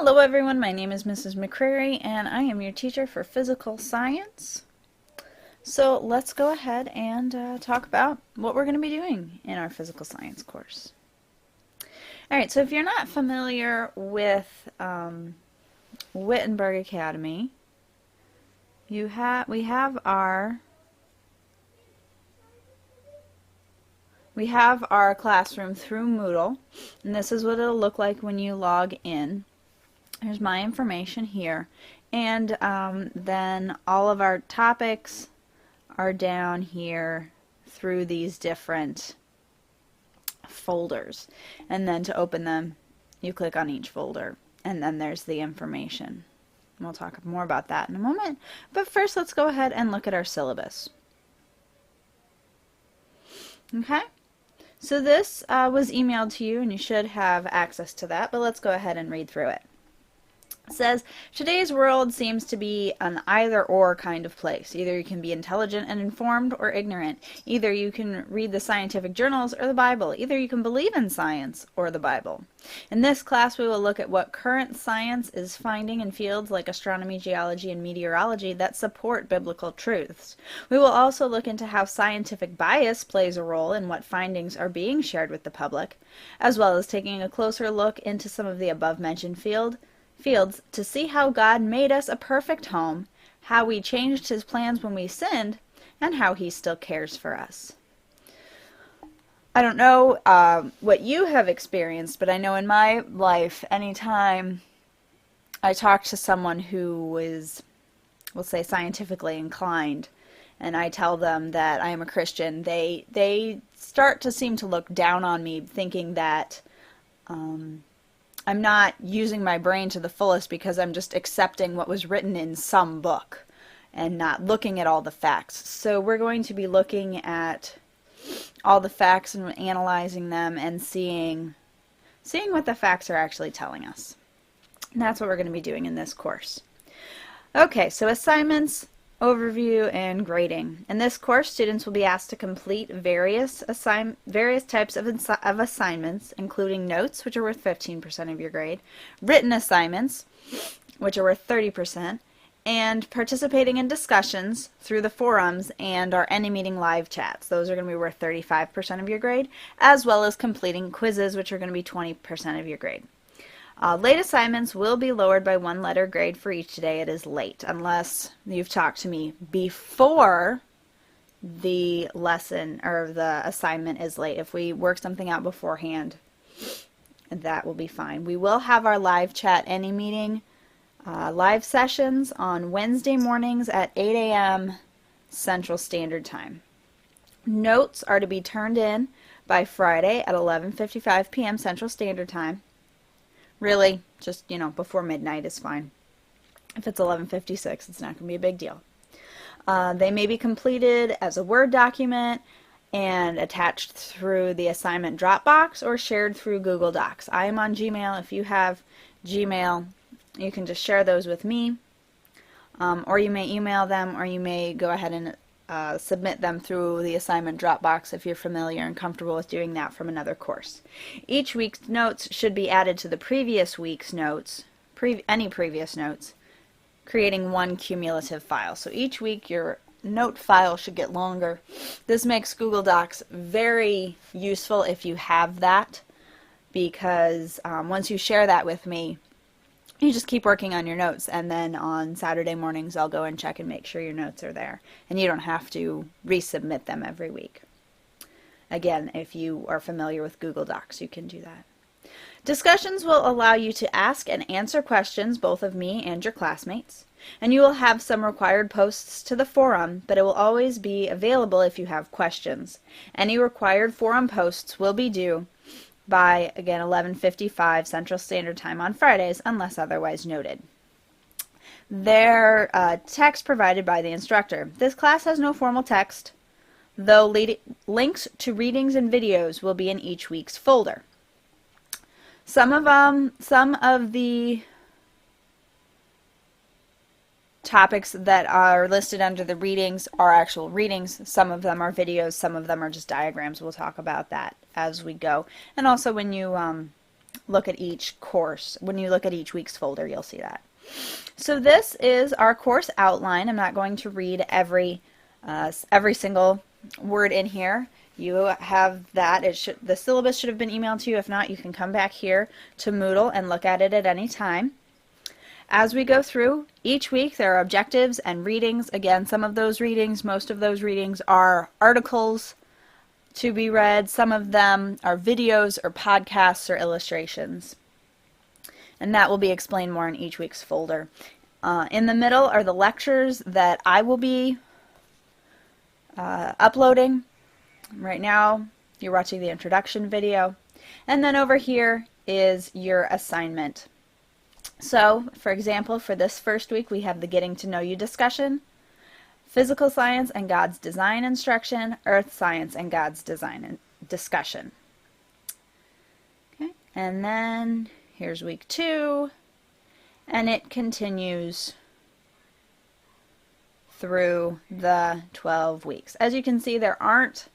Hello everyone, my name is Mrs. McCrary and I am your teacher for physical science. So let's go ahead and talk about what we're going to be doing in our physical science course. Alright, so if you're not familiar with Wittenberg Academy, we have our classroom through Moodle, and this is what it'll look like when you log in. Here's my information here, and then all of our topics are down here through these different folders, and then to open them you click on each folder and then there's the information. We'll talk more about that in a moment, but first let's go ahead and look at our syllabus. Okay, so this was emailed to you and you should have access to that, but let's go ahead and read through it. It says, today's world seems to be an either-or kind of place. Either you can be intelligent and informed or ignorant. Either you can read the scientific journals or the Bible. Either you can believe in science or the Bible. In this class, we will look at what current science is finding in fields like astronomy, geology, and meteorology that support biblical truths. We will also look into how scientific bias plays a role in what findings are being shared with the public, as well as taking a closer look into some of the above-mentioned fields to see how God made us a perfect home, how we changed his plans when we sinned, and how he still cares for us. I don't know what you have experienced, but I know in my life, anytime I talk to someone who is, we'll say, scientifically inclined, and I tell them that I am a Christian, they start to seem to look down on me, thinking that I'm not using my brain to the fullest because I'm just accepting what was written in some book and not looking at all the facts. So we're going to be looking at all the facts and analyzing them and seeing what the facts are actually telling us. And that's what we're going to be doing in this course. Okay, so assignments, overview, and grading. In this course, students will be asked to complete various types of assignments, including notes, which are worth 15% of your grade, written assignments, which are worth 30%, and participating in discussions through the forums and our AnyMeeting live chats. Those are going to be worth 35% of your grade, as well as completing quizzes, which are going to be 20% of your grade. Late assignments will be lowered by 1 letter grade for each day it is late, unless you've talked to me before the lesson or the assignment is late. If we work something out beforehand, that will be fine. We will have our live chat AnyMeeting live sessions on Wednesday mornings at 8 a.m. Central Standard Time. Notes are to be turned in by Friday at 11:55 p.m. Central Standard Time. Really, just, before midnight is fine. If it's 11:56, it's not going to be a big deal. They may be completed as a Word document and attached through the assignment Dropbox or shared through Google Docs. I am on Gmail. If you have Gmail, you can just share those with me, or you may email them, or you may go ahead and submit them through the assignment Dropbox if you're familiar and comfortable with doing that from another course. Each week's notes should be added to the previous week's notes, any previous notes, creating one cumulative file. So each week your note file should get longer. This makes Google Docs very useful if you have that, because once you share that with me, you just keep working on your notes, and then on Saturday mornings I'll go and check and make sure your notes are there, and you don't have to resubmit them every week. Again, if you are familiar with Google Docs, you can do that. Discussions will allow you to ask and answer questions both of me and your classmates, and you will have some required posts to the forum, but it will always be available if you have questions. Any required forum posts will be due by, again, 11:55 Central Standard Time on Fridays, unless otherwise noted. Their text provided by the instructor. This class has no formal text, though links to readings and videos will be in each week's folder. Some of the topics that are listed under the readings are actual readings. Some of them are videos. Some of them are just diagrams. We'll talk about that as we go. And also when you look at each course. When you look at each week's folder, you'll see that. So this is our course outline. I'm not going to read every single word in here. You have that. The syllabus should have been emailed to you. If not, you can come back here to Moodle and look at it at any time. As we go through each week, there are objectives and readings. Again, some of those readings, most of those readings are articles to be read. Some of them are videos or podcasts or illustrations. And that will be explained more in each week's folder. In the middle are the lectures that I will be uploading. Right now, you're watching the introduction video. And then over here is your assignment. So, for example, for this first week, we have the Getting to Know You discussion, Physical Science and God's Design instruction, Earth Science and God's Design discussion. Okay, and then here's week 2, and it continues through the 12 weeks. As you can see, there aren't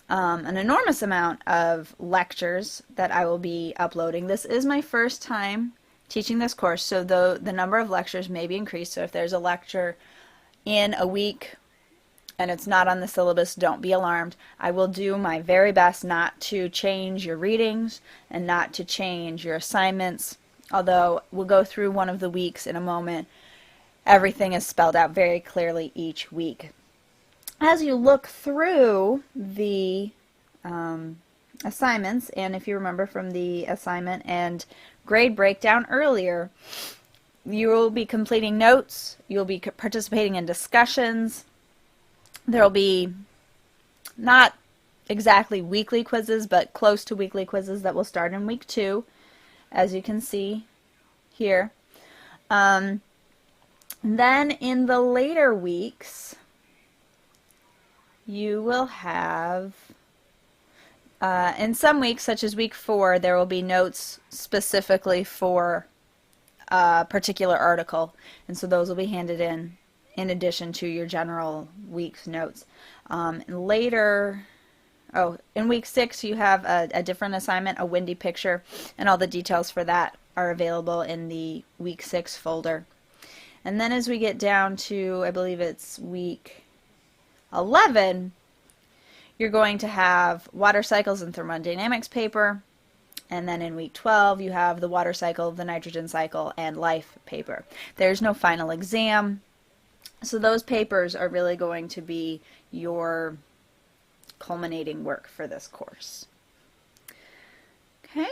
an enormous amount of lectures that I will be uploading. This is my first time teaching this course, so the number of lectures may be increased. So if there's a lecture in a week and it's not on the syllabus, don't be alarmed. I will do my very best not to change your readings and not to change your assignments, although we'll go through one of the weeks in a moment. Everything is spelled out very clearly each week. As you look through the assignments, and if you remember from the assignment and grade breakdown earlier, you will be completing notes, you'll be participating in discussions. There will be not exactly weekly quizzes, but close to weekly quizzes that will start in week 2, as you can see here. Then in the later weeks, you will have, in some weeks, such as week 4, there will be notes specifically for a particular article, and so those will be handed in addition to your general week's notes. In week 6, you have a different assignment, a windy picture, and all the details for that are available in the week 6 folder. And then as we get down to, I believe it's week 11, you're going to have water cycles and thermodynamics paper. And then in week 12, you have the water cycle, the nitrogen cycle, and life paper. There's no final exam. So those papers are really going to be your culminating work for this course. Okay,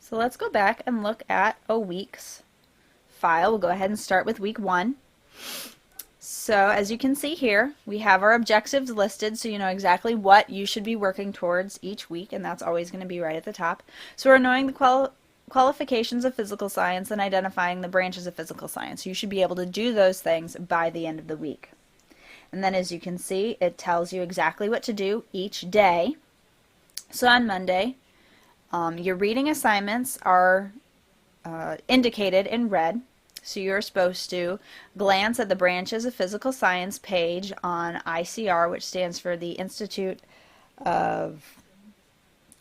so let's go back and look at a week's file. We'll go ahead and start with week 1. So as you can see here, we have our objectives listed, so you know exactly what you should be working towards each week, and that's always going to be right at the top. So we're knowing the qualifications of physical science and identifying the branches of physical science. You should be able to do those things by the end of the week. And then as you can see, it tells you exactly what to do each day. So on Monday, your reading assignments are indicated in red. So you're supposed to glance at the branches of physical science page on ICR, which stands for the Institute of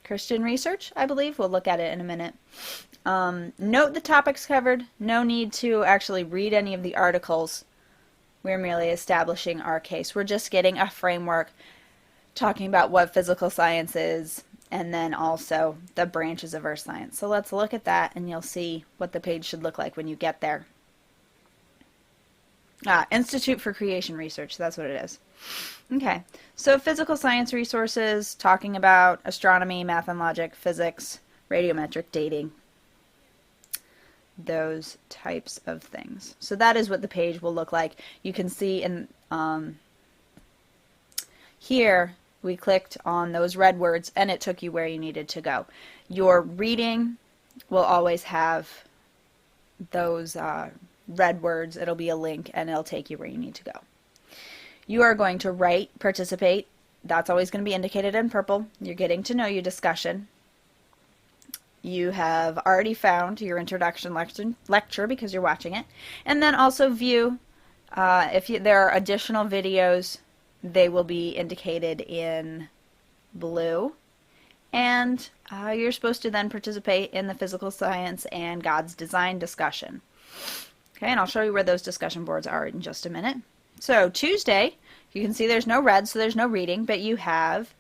Christian Research, I believe. We'll look at it in a minute. Note the topics covered. No need to actually read any of the articles. We're merely establishing our case. We're just getting a framework talking about what physical science is, and then also the branches of earth science. So let's look at that, and you'll see what the page should look like when you get there. Institute for Creation Research, that's what it is. Okay, so physical science resources, talking about astronomy, math and logic, physics, radiometric dating, those types of things. So that is what the page will look like. You can see in here, we clicked on those red words and it took you where you needed to go. Your reading will always have those red words. It'll be a link and it'll take you where you need to go. You are going to write, participate. That's always going to be indicated in purple. You're getting to know you discussion. You have already found your introduction lecture because you're watching it. And then also view. If there are additional videos, they will be indicated in blue. and you're supposed to then participate in the physical science and God's design discussion. Okay, and I'll show you where those discussion boards are in just a minute. So Tuesday, you can see there's no red, so there's no reading, but you have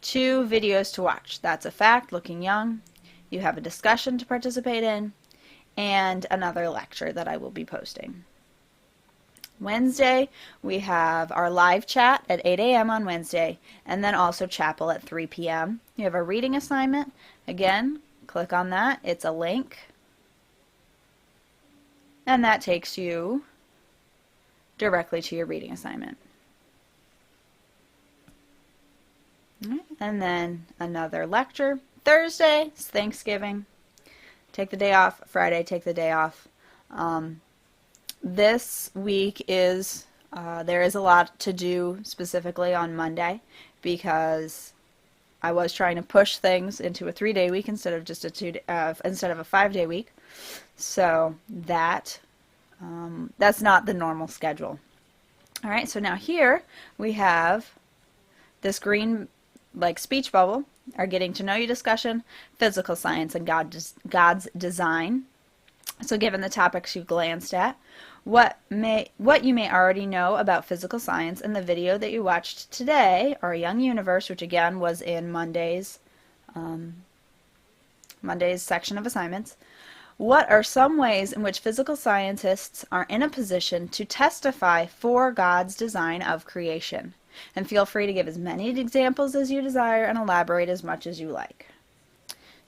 2 videos to watch. That's a fact, looking young. You have a discussion to participate in, and another lecture that I will be posting. Wednesday, we have our live chat at 8 a.m. on Wednesday, and then also chapel at 3 p.m. You have a reading assignment. Again, click on that. It's a link. And that takes you directly to your reading assignment. And then another lecture. Thursday is Thanksgiving. Take the day off. Friday, take the day off. This week is, there is a lot to do specifically on Monday because I was trying to push things into a 3-day week instead of just instead of a 5-day week. So that's not the normal schedule. All right, so now here we have this green speech bubble, our getting to know you discussion, physical science, and God's design. So given the topics you glanced at, what you may already know about physical science in the video that you watched today, our Young Universe, which again was in Monday's section of assignments. What are some ways in which physical scientists are in a position to testify for God's design of creation? And feel free to give as many examples as you desire and elaborate as much as you like.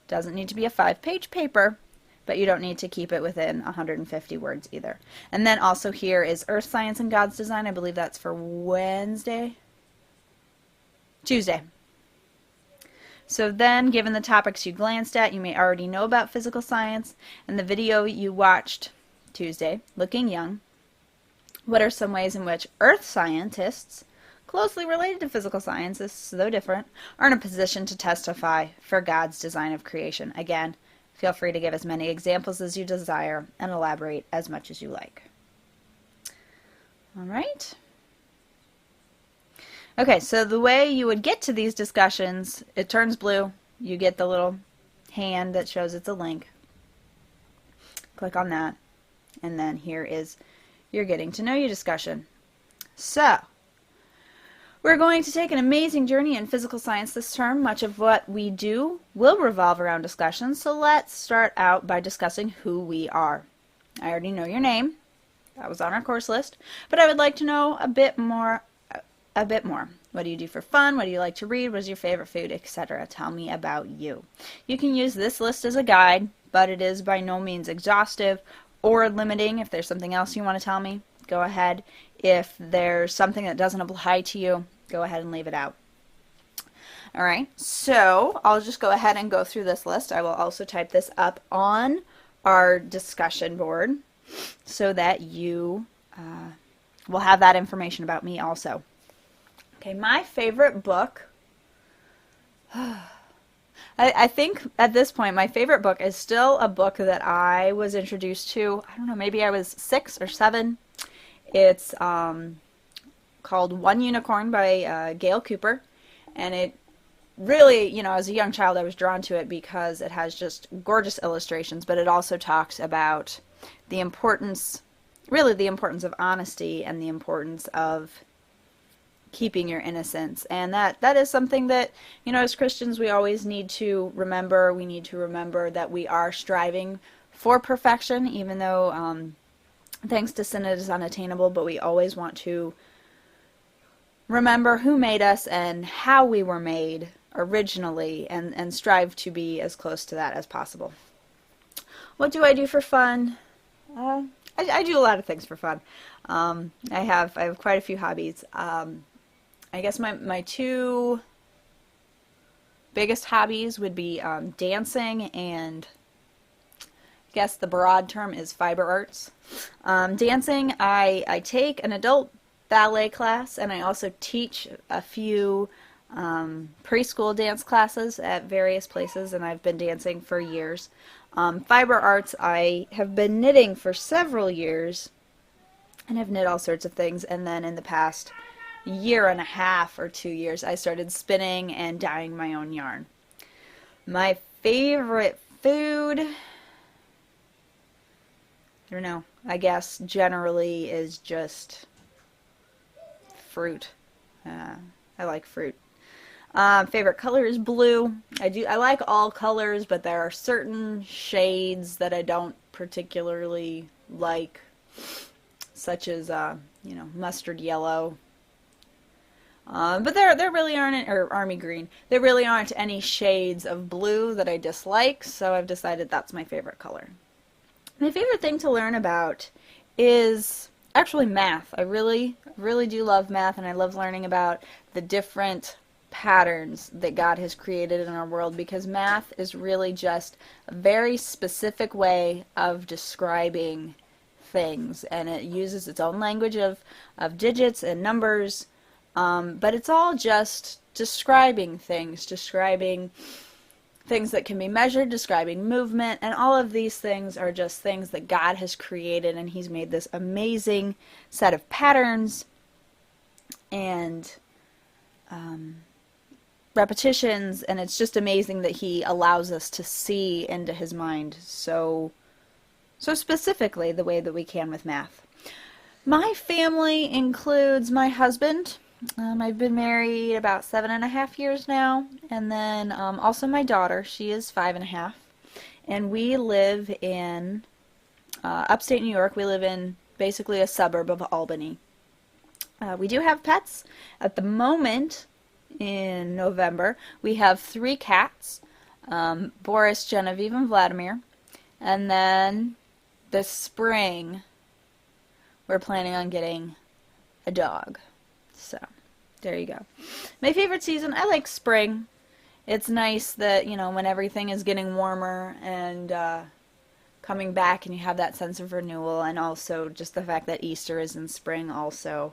Doesn't need to be a 5-page paper, but you don't need to keep it within 150 words either. And then also here is Earth Science and God's Design. I believe that's for Tuesday. So then, given the topics you glanced at, you may already know about physical science, and the video you watched Tuesday, Looking Young. What are some ways in which Earth scientists, closely related to physical scientists, though different, are in a position to testify for God's design of creation? Again, feel free to give as many examples as you desire and elaborate as much as you like. All right. Okay, so the way you would get to these discussions, it turns blue. You get the little hand that shows it's a link. Click on that. And then here is your getting to know you discussion. So, we're going to take an amazing journey in physical science this term. Much of what we do will revolve around discussions, so let's start out by discussing who we are. I already know your name. That was on our course list. But I would like to know a bit more. What do you do for fun? What do you like to read? What is your favorite food, etc.? Tell me about you. You can use this list as a guide, but it is by no means exhaustive or limiting. If there's something else you want to tell me, go ahead. If there's something that doesn't apply to you, go ahead and leave it out. All right, so I'll just go ahead and go through this list. I will also type this up on our discussion board so that you will have that information about me also. Okay, my favorite book, I think at this point my favorite book is still a book that I was introduced to, I don't know, maybe I was 6 or 7. It's called One Unicorn by Gail Cooper, and it really, as a young child I was drawn to it because it has just gorgeous illustrations, but it also talks about the importance of honesty and the importance of keeping your innocence. And that is something that, as Christians we always need to remember. We need to remember that we are striving for perfection, even though thanks to sin it is unattainable, but we always want to remember who made us and how we were made originally and strive to be as close to that as possible. What do I do for fun? I do a lot of things for fun. I have quite a few hobbies. I guess my 2 biggest hobbies would be dancing and I guess the broad term is fiber arts. Dancing, I take an adult ballet class and I also teach a few preschool dance classes at various places, and I've been dancing for years. Fiber arts, I have been knitting for several years and have knit all sorts of things, and then in the past year and a half or 2 years I started spinning and dyeing my own yarn. My favorite food, I don't know, I guess generally is just fruit. I like fruit. Favorite color is blue. I like all colors, but there are certain shades that I don't particularly like, such as mustard yellow. But there really aren't, or army green. There really aren't any shades of blue that I dislike, so I've decided that's my favorite color. My favorite thing to learn about is actually math. I really do love math, and I love learning about the different patterns that God has created in our world, because math is really just a very specific way of describing things, and it uses its own language of digits and numbers, but it's all just describing things that can be measured, describing movement, and all of these things are just things that God has created, and He's made this amazing set of patterns and repetitions, and it's just amazing that He allows us to see into His mind so specifically the way that we can with math. My family includes my husband. I've been married about 7.5 years now, and then also my daughter. She is 5.5, and we live in upstate New York. We live in basically a suburb of Albany. We do have pets. At the moment, in November, we have 3 cats, Boris, Genevieve, and Vladimir, and then this spring we're planning on getting a dog. So, there you go. My favorite season, I like spring. It's nice that, when everything is getting warmer and coming back, and you have that sense of renewal, and also just the fact that Easter is in spring also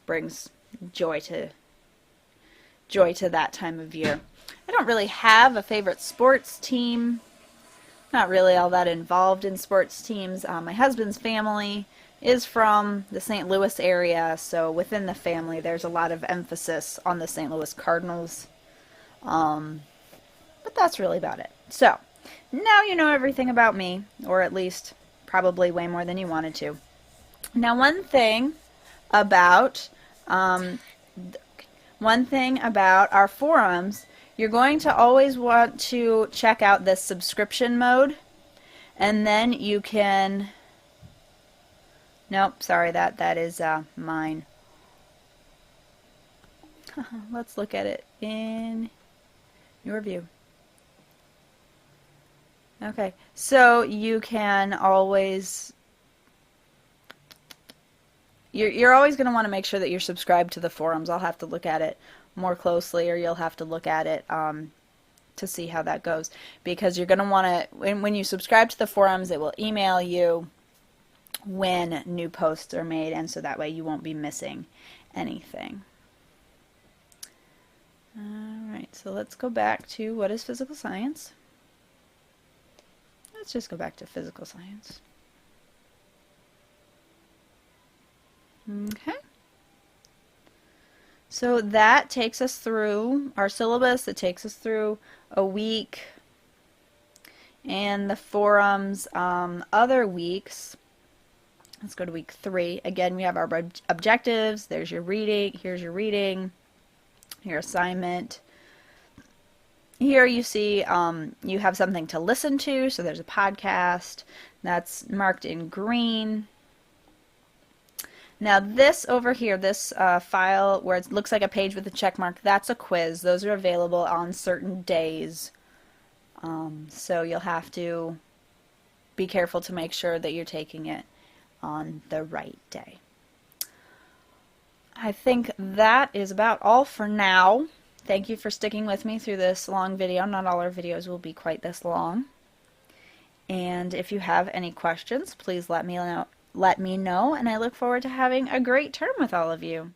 brings joy to that time of year. I don't really have a favorite sports team. Not really all that involved in sports teams. My husband's family is from the St. Louis area, so within the family there's a lot of emphasis on the St. Louis Cardinals. But that's really about it. So, now you know everything about me, or at least probably way more than you wanted to. Now, one thing about our forums, you're going to always want to check out this subscription mode, and then you can... Nope, sorry, that is mine. Let's look at it in your view. Okay, so you can always... You're always going to want to make sure that you're subscribed to the forums. I'll have to look at it more closely, or you'll have to look at it to see how that goes. Because you're going to want to, when you subscribe to the forums, it will email you when new posts are made, and so that way you won't be missing anything. Alright, so let's go back to what is physical science. Let's just go back to physical science. Okay. So that takes us through our syllabus. It takes us through a week. And the forums, other weeks, let's go to week 3. Again, we have our objectives. There's your reading. Here's your reading. Your assignment. Here you see you have something to listen to. So there's a podcast. That's marked in green. Now this over here, this file where it looks like a page with a check mark, that's a quiz. Those are available on certain days. So you'll have to be careful to make sure that you're taking it on the right day. I think that is about all for now. Thank you for sticking with me through this long video. Not all our videos will be quite this long. And if you have any questions, please let me know, and I look forward to having a great term with all of you.